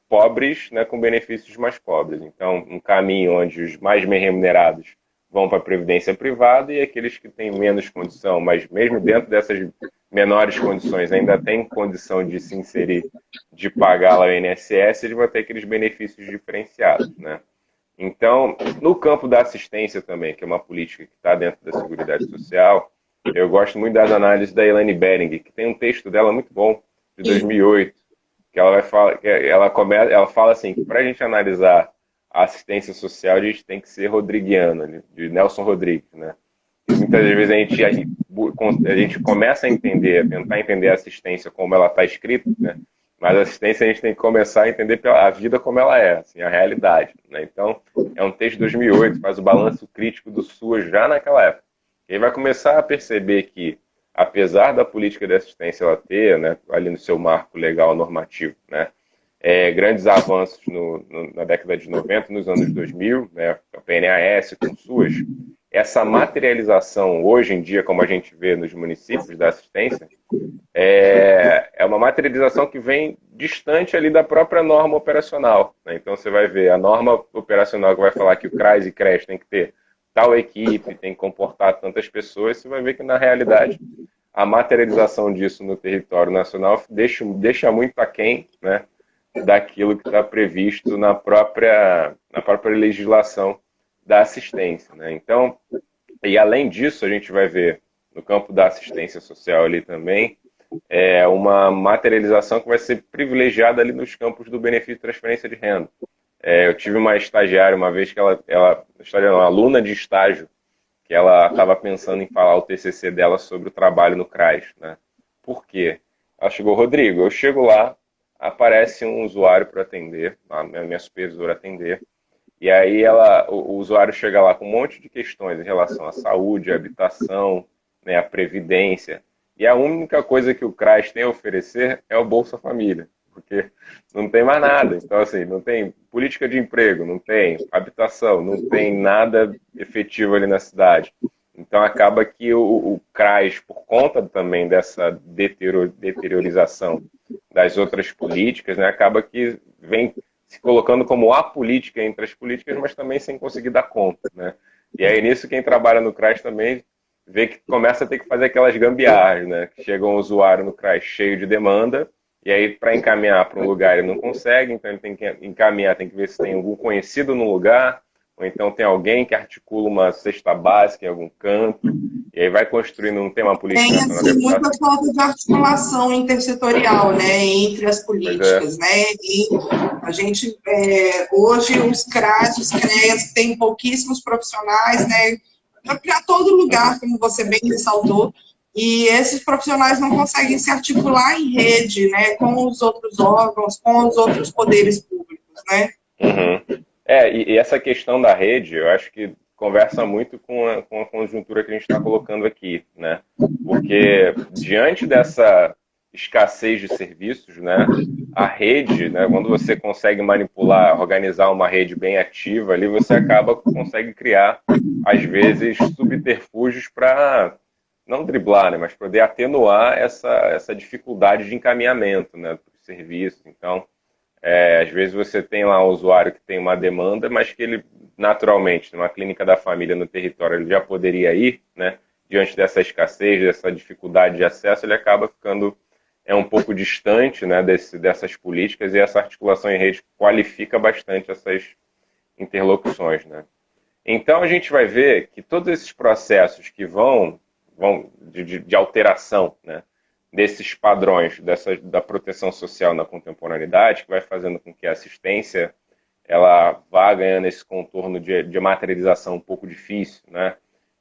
pobres, né, com benefícios mais pobres. Então, um caminho onde os mais bem remunerados vão para a previdência privada e aqueles que têm menos condição, mas mesmo dentro dessas menores condições ainda têm condição de se inserir, de pagar lá o INSS, eles vão ter aqueles benefícios diferenciados, né? Então, no campo da assistência também, que é uma política que está dentro da Seguridade Social, eu gosto muito das análises da Elaine Bering, que tem um texto dela muito bom, de 2008, que ela vai falar, ela fala assim, que para a gente analisar a assistência social, a gente tem que ser rodriguiano, de Nelson Rodrigues, né? E muitas vezes a gente começa a entender, a tentar entender a assistência como ela está escrita, né? Mas a assistência a gente tem que começar a entender a vida como ela é, assim, a realidade, né? Então, é um texto de 2008, faz o balanço crítico do SUAS já naquela época. E aí vai começar a perceber que, apesar da política de assistência ela ter, né, ali no seu marco legal normativo, né, grandes avanços na década de 90, nos anos 2000, né, a PNAS com o SUAS, essa materialização, hoje em dia, como a gente vê nos municípios da assistência, é uma materialização que vem distante ali da própria norma operacional, né? Então você vai ver a norma operacional que vai falar que o CRAS e CRES tem que ter tal equipe, tem que comportar tantas pessoas, você vai ver que na realidade a materialização disso no território nacional deixa muito aquém, né, daquilo que está previsto na própria legislação da assistência, né? Então, e além disso, a gente vai ver no campo da assistência social ali também, uma materialização que vai ser privilegiada ali nos campos do benefício de transferência de renda. Eu tive uma estagiária uma vez que uma aluna de estágio, que ela estava pensando em falar o TCC dela sobre o trabalho no CRAS, né? Por quê? Ela chegou, Rodrigo, eu chego lá, aparece um usuário para atender, a minha supervisora atender, e aí o usuário chega lá com um monte de questões em relação à saúde, à habitação, né, à previdência. E a única coisa que o CRAS tem a oferecer é o Bolsa Família, porque não tem mais nada. Então, assim, não tem política de emprego, não tem habitação, não tem nada efetivo ali na cidade. Então, acaba que o CRAS, por conta também dessa deteriorização das outras políticas, né, acaba que vem se colocando como a política entre as políticas, mas também sem conseguir dar conta, né? E aí, nisso, quem trabalha no CRAS também vê que começa a ter que fazer aquelas gambiarras, né? Que chega um usuário no CRAS cheio de demanda, e aí para encaminhar para um lugar ele não consegue, então ele tem que encaminhar, tem que ver se tem algum conhecido no lugar, ou então tem alguém que articula uma cesta básica em algum canto, e aí vai construindo, não tem uma política Tem, nacional de assim, muita habitação. falta de articulação intersetorial, né, entre as Pois é, políticas, né, e a gente, hoje, os CRAS, os CREAS, têm pouquíssimos profissionais, né, para todo lugar, como você bem ressaltou, e esses profissionais não conseguem se articular em rede, né, com os outros órgãos, com os outros poderes públicos, né. uhum. E essa questão da rede, eu acho que conversa muito com a conjuntura que a gente está colocando aqui, né? Porque diante dessa escassez de serviços, né, a rede, né, quando você consegue manipular, organizar uma rede bem ativa ali, você consegue criar, às vezes, subterfúgios para não driblar, né, mas poder atenuar essa dificuldade de encaminhamento, né, dos serviços. Então, às vezes você tem lá um usuário que tem uma demanda, mas que ele, naturalmente, numa clínica da família no território, ele já poderia ir, né? Diante dessa escassez, dessa dificuldade de acesso, ele acaba ficando um pouco distante, né, dessas políticas, e essa articulação em rede qualifica bastante essas interlocuções, né? Então a gente vai ver que todos esses processos que vão de alteração, né, desses padrões da proteção social na contemporaneidade, que vai fazendo com que a assistência ela vá ganhando esse contorno de materialização um pouco difícil, né?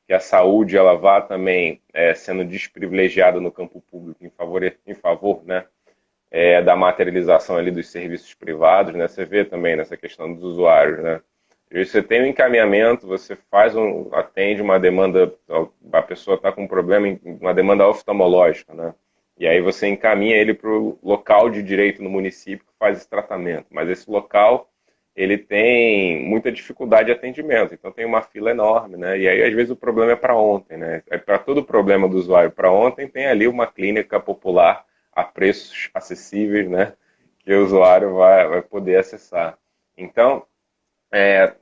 Que a saúde ela vá também sendo desprivilegiada no campo público em favor, né, da materialização ali dos serviços privados, né? Você vê também nessa questão dos usuários, né? Você tem um encaminhamento, você atende uma demanda, a pessoa está com um problema, uma demanda oftalmológica, né? E aí você encaminha ele para o local de direito no município que faz esse tratamento. Mas esse local, ele tem muita dificuldade de atendimento, então tem uma fila enorme, né? E aí, às vezes, o problema é para ontem, né? Para todo o problema do usuário para ontem, tem ali uma clínica popular a preços acessíveis, né? Que o usuário vai poder acessar. Então,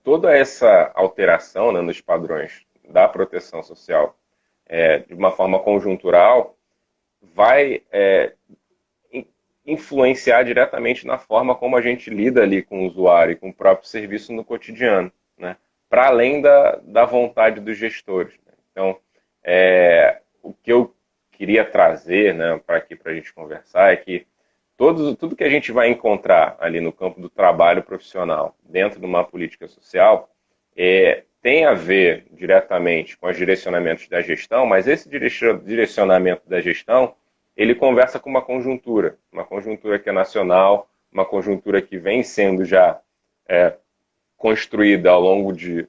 toda essa alteração, né, nos padrões da proteção social, de uma forma conjuntural, vai influenciar diretamente na forma como a gente lida ali com o usuário e com o próprio serviço no cotidiano, né? Para além da vontade dos gestores, né? Então, o que eu queria trazer, né, para aqui para a gente conversar é que tudo que a gente vai encontrar ali no campo do trabalho profissional, dentro de uma política social, tem a ver diretamente com os direcionamentos da gestão, mas esse direcionamento da gestão, ele conversa com uma conjuntura que é nacional, uma conjuntura que vem sendo já construída ao longo de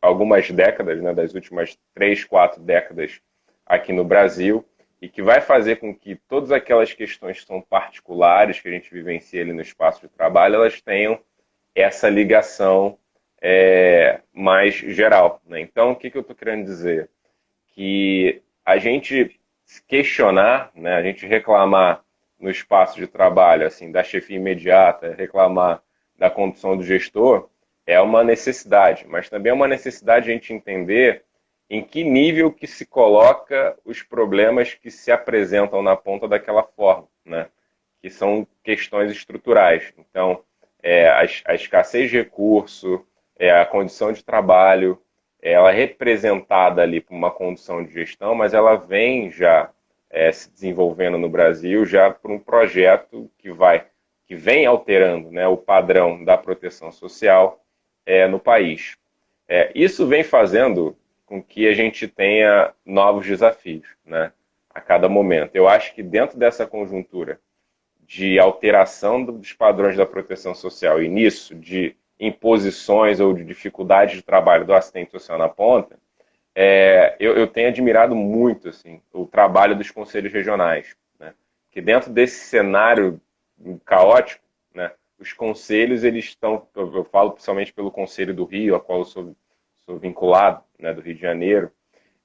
algumas décadas, né, das últimas 3, 4 décadas aqui no Brasil, e que vai fazer com que todas aquelas questões que são particulares, que a gente vivencia ali no espaço de trabalho, elas tenham essa ligação mais geral, né? Então, o que eu estou querendo dizer? Que a gente questionar, né, a gente reclamar no espaço de trabalho, assim, da chefia imediata, reclamar da condução do gestor, é uma necessidade, mas também é uma necessidade a gente entender em que nível que se coloca os problemas que se apresentam na ponta daquela forma, né? Que são questões estruturais. Então, a escassez de recurso, a condição de trabalho, ela é representada ali por uma condição de gestão, mas ela vem já se desenvolvendo no Brasil já por um projeto que vem alterando, né, o padrão da proteção social no país. Isso vem fazendo com que a gente tenha novos desafios, né, a cada momento. Eu acho que dentro dessa conjuntura de alteração dos padrões da proteção social e nisso de imposições ou de dificuldade de trabalho do assistente social na ponta, eu tenho admirado muito assim, o trabalho dos conselhos regionais, né? Que dentro desse cenário caótico, né, os conselhos eles estão, eu falo principalmente pelo Conselho do Rio, a qual eu sou vinculado, né, do Rio de Janeiro,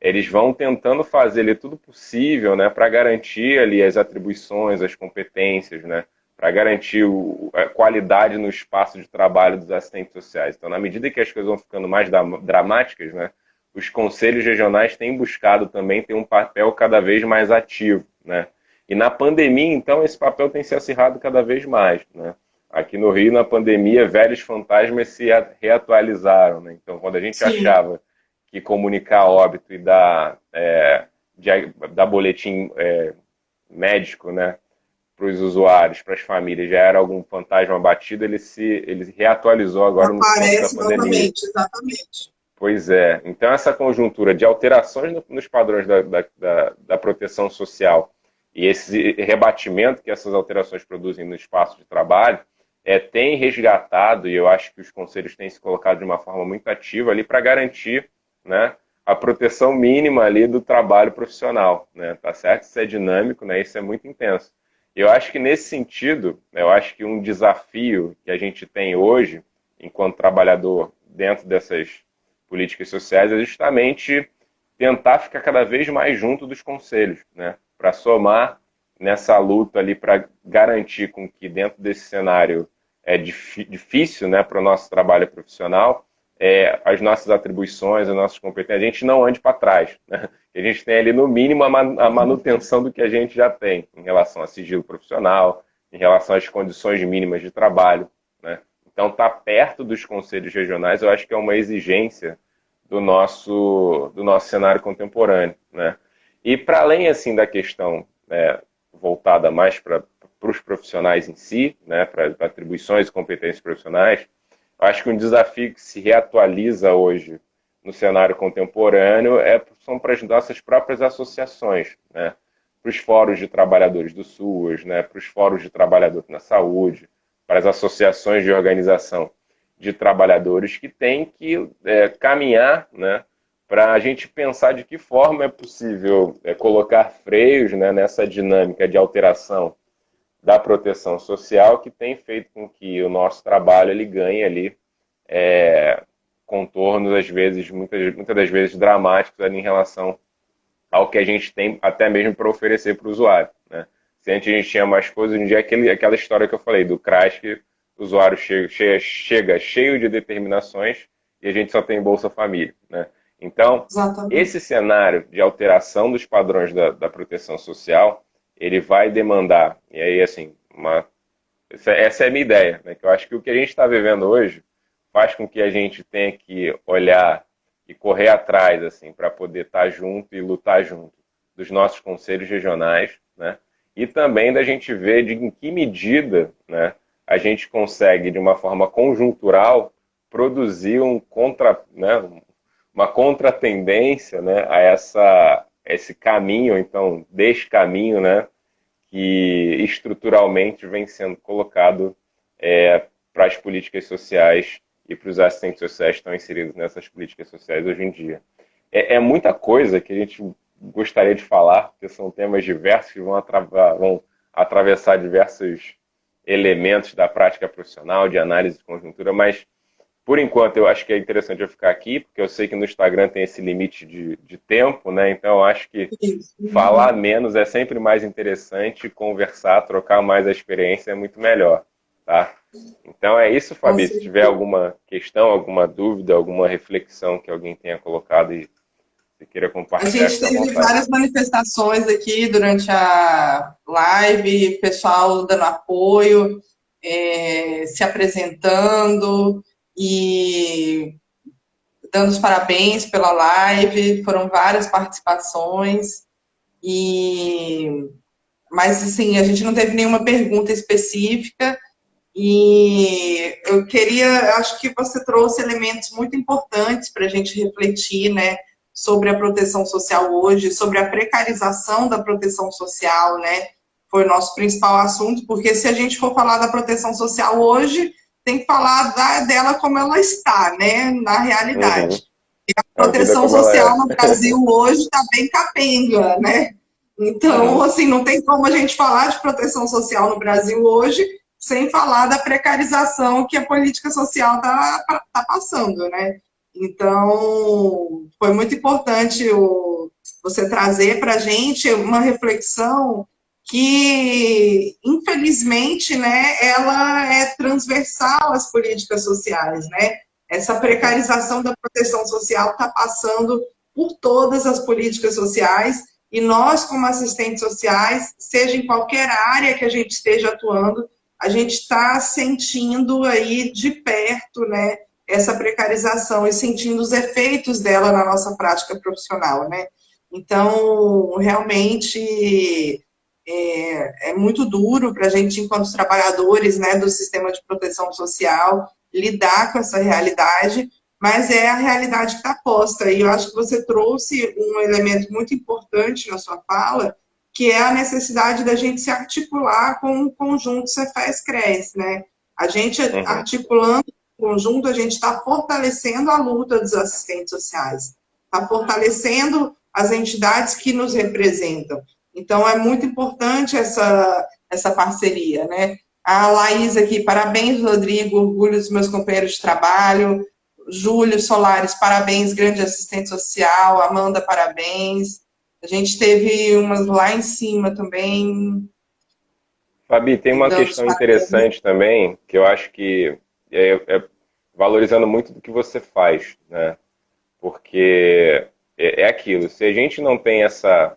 eles vão tentando fazer ali tudo possível, né, para garantir ali as atribuições, as competências, né, para garantir a qualidade no espaço de trabalho dos assistentes sociais. Então, na medida que as coisas vão ficando mais dramáticas, né, os conselhos regionais têm buscado também ter um papel cada vez mais ativo, né? E na pandemia, então, esse papel tem se acirrado cada vez mais, né? Aqui no Rio, na pandemia, velhos fantasmas se reatualizaram, né? Então, quando a gente Sim. achava que comunicar óbito e dar boletim médico, né, para os usuários, para as famílias, já era algum fantasma batido, ele reatualizou agora no ponto da Aparece pandemia. novamente, exatamente. Pois é. Então, essa conjuntura de alterações nos padrões da proteção social e esse rebatimento que essas alterações produzem no espaço de trabalho tem resgatado, e eu acho que os conselhos têm se colocado de uma forma muito ativa ali para garantir, né, a proteção mínima ali do trabalho profissional. Né? Tá certo? Isso é dinâmico, né? Isso é muito intenso. Eu acho que nesse sentido, eu acho que um desafio que a gente tem hoje, enquanto trabalhador, dentro dessas políticas sociais é justamente tentar ficar cada vez mais junto dos conselhos, né? Para somar nessa luta ali para garantir com que dentro desse cenário difícil, né, para o nosso trabalho profissional, as nossas atribuições, as nossas competências, a gente não ande para trás, né? Que a gente tem ali no mínimo a manutenção do que a gente já tem em relação a sigilo profissional, em relação às condições mínimas de trabalho, né? Então, estar perto dos conselhos regionais, eu acho que é uma exigência do nosso cenário contemporâneo, né? E para além assim da questão voltada mais para os profissionais em si, né, para atribuições e competências profissionais, eu acho que um desafio que se reatualiza hoje no cenário contemporâneo são para as nossas próprias associações, né? Para os fóruns de trabalhadores do SUAS, né? Para os fóruns de trabalhadores na saúde, para as associações de organização de trabalhadores que têm que caminhar, né, para a gente pensar de que forma é possível colocar freios, né, nessa dinâmica de alteração da proteção social que tem feito com que o nosso trabalho ele ganhe ali contornos, às vezes, muitas das vezes dramáticos ali em relação ao que a gente tem até mesmo para oferecer para o usuário. Né? Se antes a gente tinha mais coisas, hoje em dia é aquela história que eu falei, do crash que o usuário chega cheio de determinações e a gente só tem Bolsa Família. Né? Então, Exatamente. esse cenário de alteração dos padrões da proteção social, ele vai demandar, e aí assim, essa é a minha ideia, né? Que eu acho que o que a gente está vivendo hoje faz com que a gente tenha que olhar e correr atrás, assim, para poder estar junto e lutar junto dos nossos conselhos regionais, né? E também da gente ver em que medida, né, a gente consegue, de uma forma conjuntural, produzir né, uma contratendência, né, esse caminho, então, desse caminho, né, que estruturalmente vem sendo colocado para as políticas sociais e para os assistentes sociais que estão inseridos nessas políticas sociais hoje em dia. É muita coisa que a gente gostaria de falar, porque são temas diversos que vão atravessar diversos elementos da prática profissional, de análise de conjuntura, mas por enquanto, eu acho que é interessante eu ficar aqui, porque eu sei que no Instagram tem esse limite de tempo, né? Então, eu acho que Isso. falar menos é sempre mais interessante, conversar, trocar mais a experiência é muito melhor, tá? Então é isso, Com Fabi. Se tiver certeza. alguma questão, alguma dúvida, alguma reflexão que alguém tenha colocado e você queira A compartilhar, gente fica à teve vontade. várias manifestações aqui durante a live, pessoal dando apoio, se apresentando e dando os parabéns pela live. Foram várias participações e mas assim, a gente não teve nenhuma pergunta específica e eu queria, acho que você trouxe elementos muito importantes para a gente refletir, né, sobre a proteção social hoje, sobre a precarização da proteção social, né, foi o nosso principal assunto, porque se a gente for falar da proteção social hoje, tem que falar dela como ela está, né, na Uhum. realidade. A A vida proteção como ela social é. no Brasil hoje está bem capenga, né? Então, Uhum. assim, não tem como a gente falar de proteção social no Brasil hoje sem falar da precarização que a política social tá passando, né? Então, foi muito importante você trazer para a gente uma reflexão que, infelizmente, né, ela é transversal às políticas sociais, né? Essa Uhum. precarização da proteção social está passando por todas as políticas sociais e nós, como assistentes sociais, seja em qualquer área que a gente esteja atuando, a gente está sentindo aí de perto, né, essa precarização e sentindo os efeitos dela na nossa prática profissional, né? Então, realmente é muito duro para a gente, enquanto trabalhadores, né, do sistema de proteção social, lidar com essa realidade, mas é a realidade que está posta. E eu acho que você trouxe um elemento muito importante na sua fala, que é a necessidade da gente se articular com o conjunto Cefaz-Cresce, né? A gente Uhum. articulando o conjunto, a gente está fortalecendo a luta dos assistentes sociais, está fortalecendo as entidades que nos representam. Então, é muito importante essa parceria, né? A Laís aqui, parabéns, Rodrigo, orgulho dos meus companheiros de trabalho. Júlio Solares, parabéns, grande assistente social. Amanda, parabéns. A gente teve umas lá em cima também, Fabi, tem uma dando os questão parabéns. interessante também, que eu acho que é valorizando muito do que você faz, né? Porque é aquilo, se a gente não tem essa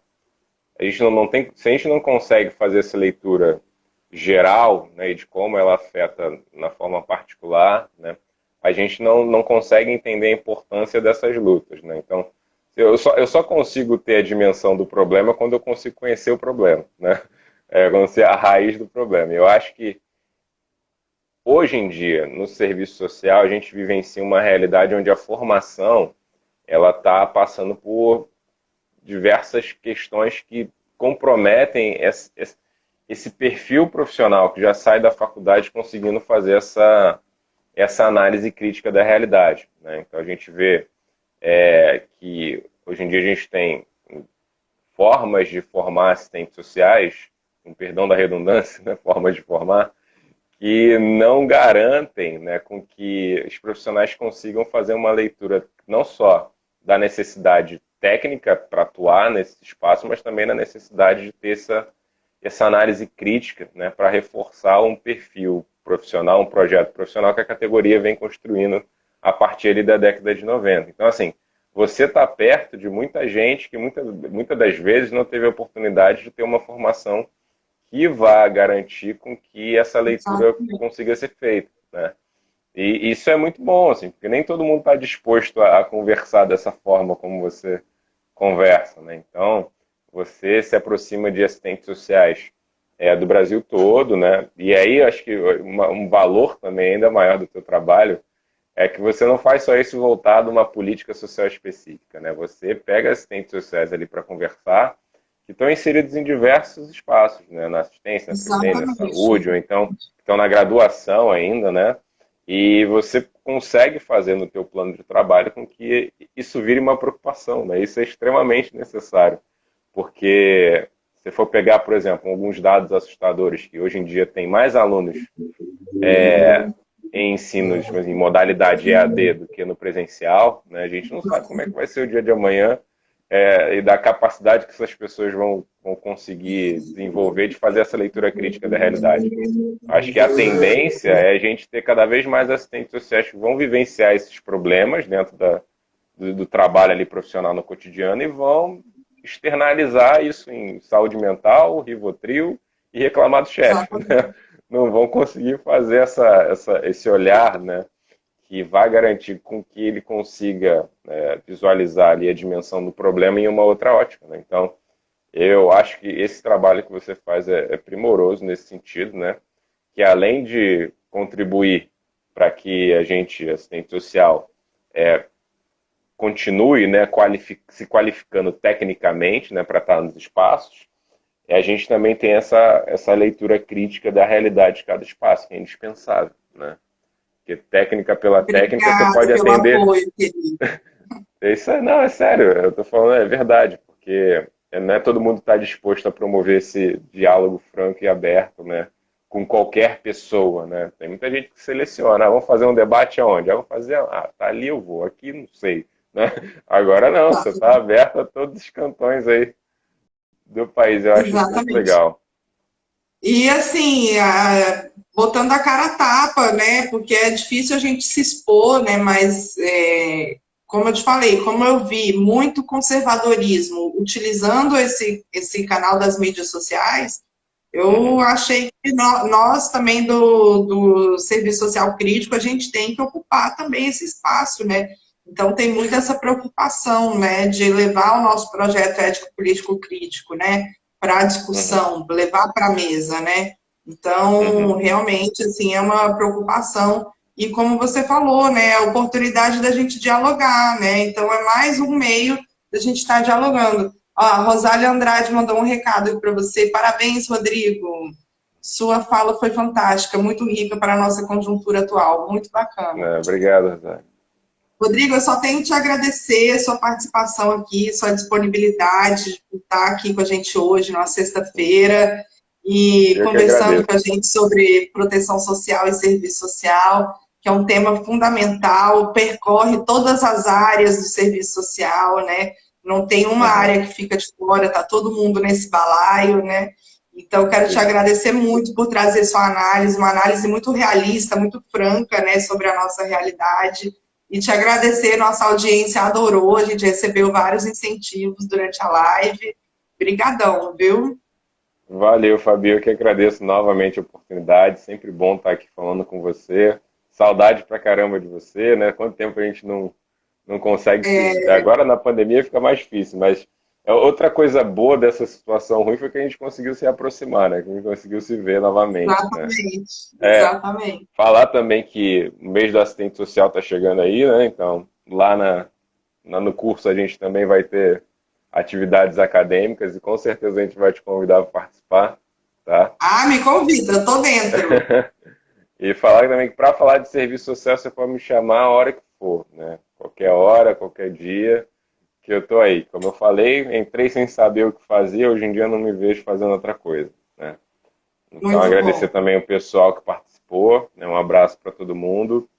a gente não tem, se a gente não consegue fazer essa leitura geral, né, e de como ela afeta na forma particular, né, a gente não consegue entender a importância dessas lutas, né? Então, eu só consigo ter a dimensão do problema quando eu consigo conhecer o problema, né? Conhecer a raiz do problema. Eu acho que hoje em dia, no serviço social, a gente vivencia uma realidade onde a formação ela está passando por diversas questões que comprometem esse perfil profissional que já sai da faculdade conseguindo fazer essa análise crítica da realidade, né? Então a gente vê que hoje em dia a gente tem formas de formar assistentes sociais, com perdão da redundância, né, formas de formar, que não garantem, né, com que os profissionais consigam fazer uma leitura não só da necessidade técnica para atuar nesse espaço, mas também na necessidade de ter essa análise crítica, né, para reforçar um perfil profissional, um projeto profissional que a categoria vem construindo a partir ali da década de 90. Então, assim, você está perto de muita gente que muitas das vezes não teve a oportunidade de ter uma formação que vá garantir com que essa leitura Exatamente. consiga ser feita, né? E isso é muito bom, assim, porque nem todo mundo está disposto a conversar dessa forma como você conversa, né? Então, você se aproxima de assistentes sociais do Brasil todo, né? E aí, eu acho que um valor também ainda maior do teu trabalho é que você não faz só isso voltado a uma política social específica, né? Você pega assistentes sociais ali para conversar, que estão inseridos em diversos espaços, né? Na assistência, na previdência, na saúde, Exatamente. ou então estão na graduação ainda, né? E você consegue fazer no teu plano de trabalho com que isso vire uma preocupação, né? Isso é extremamente necessário, porque se for pegar, por exemplo, alguns dados assustadores, que hoje em dia tem mais alunos em ensinos, mas em modalidade EAD do que no presencial, né? A gente não sabe como é que vai ser o dia de amanhã, e da capacidade que essas pessoas vão conseguir desenvolver de fazer essa leitura crítica da realidade. Acho que a tendência é a gente ter cada vez mais assistentes sociais que vão vivenciar esses problemas dentro do trabalho ali profissional no cotidiano e vão externalizar isso em saúde mental, Rivotril e reclamar do chefe, né? Não vão conseguir fazer esse olhar, né, que vai garantir com que ele consiga visualizar ali a dimensão do problema em uma outra ótica, né? Então, eu acho que esse trabalho que você faz é primoroso nesse sentido, né? Que além de contribuir para que a gente, assistente social, continue, né, se qualificando tecnicamente, né, para estar nos espaços, a gente também tem essa leitura crítica da realidade de cada espaço, que é indispensável, né? Porque técnica pela técnica você Obrigada pode pelo atender. apoio, querido. Isso não, é sério, eu tô falando, é verdade, porque não é todo mundo está disposto a promover esse diálogo franco e aberto, né? Com qualquer pessoa, né? Tem muita gente que seleciona, vamos fazer um debate aonde? Vamos fazer, tá ali eu vou, aqui não sei, né? Agora não, você está aberto a todos os cantões aí do país, eu acho isso muito Exatamente. legal. E assim, botando a cara a tapa, né? Porque é difícil a gente se expor, né? Mas, como eu te falei, como eu vi muito conservadorismo utilizando esse canal das mídias sociais, eu Uhum, achei que nós também do Serviço Social Crítico, a gente tem que ocupar também esse espaço, né? Então tem muita essa preocupação, né, de levar o nosso projeto ético-político crítico, né, para a uhum, discussão, levar para a mesa, né? Então, uhum. realmente, assim, é uma preocupação. E como você falou, né, a oportunidade da gente dialogar, né? Então é mais um meio da gente estar dialogando. Ó, a Rosália Andrade mandou um recado para você. Parabéns, Rodrigo. Sua fala foi fantástica, muito rica para a nossa conjuntura atual. Muito bacana. Obrigado, Zé. Rodrigo, eu só tenho que te agradecer a sua participação aqui, sua disponibilidade de estar aqui com a gente hoje, na sexta-feira, e Eu que conversando agradeço. com a gente sobre proteção social e serviço social, que é um tema fundamental, percorre todas as áreas do serviço social, né? Não tem uma Uhum. área que fica de fora, está todo mundo nesse balaio, né? Então, quero te Isso. agradecer muito por trazer sua análise, uma análise muito realista, muito franca, né, sobre a nossa realidade. E te agradecer, nossa audiência adorou, a gente recebeu vários incentivos durante a live. Obrigadão, viu? Valeu, Fabio. Eu que agradeço novamente a oportunidade. Sempre bom estar aqui falando com você. Saudade pra caramba de você, né? Quanto tempo a gente não consegue se. Agora na pandemia fica mais difícil, mas outra coisa boa dessa situação ruim foi que a gente conseguiu se aproximar, né? Que a gente conseguiu se ver novamente, né? Exatamente, É, exatamente. falar também que o mês do assistente social está chegando aí, né? Então, lá no curso a gente também vai ter atividades acadêmicas e com certeza a gente vai te convidar para participar, tá? Ah, me convida, tô dentro. E falar também que para falar de serviço social você pode me chamar a hora que for, né? Qualquer hora, qualquer dia, que eu tô aí. Como eu falei, entrei sem saber o que fazia, hoje em dia eu não me vejo fazendo outra coisa, né? Então Muito agradecer bom. também o pessoal que participou, né? Um abraço para todo mundo.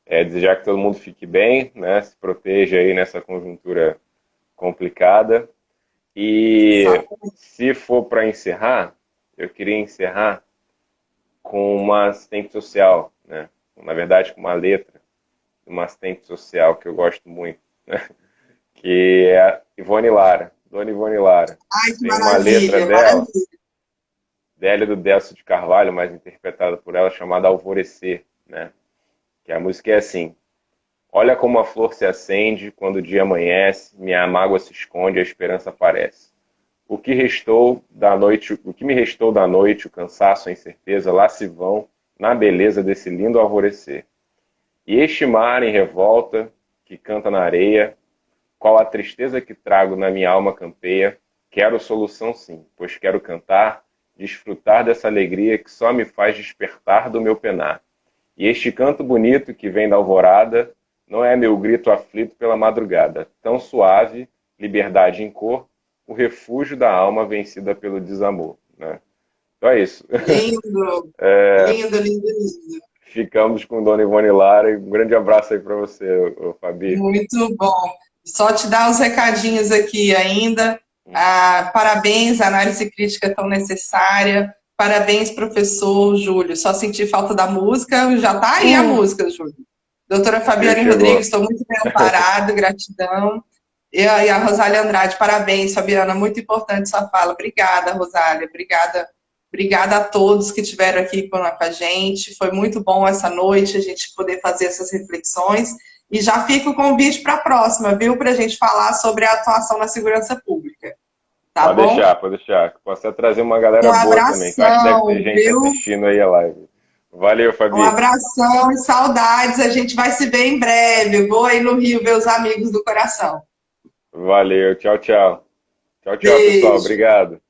Desejar que todo mundo fique bem, né? Se proteja aí nessa conjuntura complicada. E Exatamente. se for para encerrar, eu queria encerrar com uma assistente social, né? Na verdade, com uma letra de uma assistente social que eu gosto muito, né? Que é a Ivone Lara, Dona Ivone Lara. Ai, que Tem uma letra maravilha, dela, maravilha. Délia do Décio de Carvalho, mas interpretada por ela, chamada Alvorecer, né? Que a música é assim: olha como a flor se acende quando o dia amanhece, minha mágoa se esconde, a esperança aparece. O que me restou da noite, o cansaço, a incerteza, lá se vão, na beleza desse lindo alvorecer. E este mar em revolta, que canta na areia, qual a tristeza que trago na minha alma campeia, quero solução sim, pois quero cantar, desfrutar dessa alegria que só me faz despertar do meu penar. E este canto bonito que vem da alvorada, não é meu grito aflito pela madrugada, tão suave, liberdade em cor, o refúgio da alma vencida pelo desamor, né? Então é isso. Lindo, lindo, lindo, lindo. ficamos com Dona Ivone Lara. E um grande abraço aí para você, Fabi. Muito bom. Só te dar uns recadinhos aqui ainda. Parabéns, a análise crítica é tão necessária. Parabéns, professor Júlio. Só senti falta da música, já está aí a música, Júlio. Doutora Fabiane Rodrigues, estou muito bem amparado, gratidão. E a Rosália Andrade, parabéns, Fabiana, muito importante sua fala. Obrigada, Rosália, obrigada a todos que estiveram aqui com a gente. Foi muito bom essa noite a gente poder fazer essas reflexões. E já fica o convite para a próxima, viu? Para a gente falar sobre a atuação na segurança pública. Tá bom? Pode deixar. Posso até trazer uma galera Um boa abração, também, que acho que deve ter gente viu? assistindo aí a live. Valeu, Fabi. Um abração e saudades. A gente vai se ver em breve. Vou aí no Rio ver os amigos do coração. Valeu. Tchau, tchau. Tchau, Beijo. pessoal. Obrigado.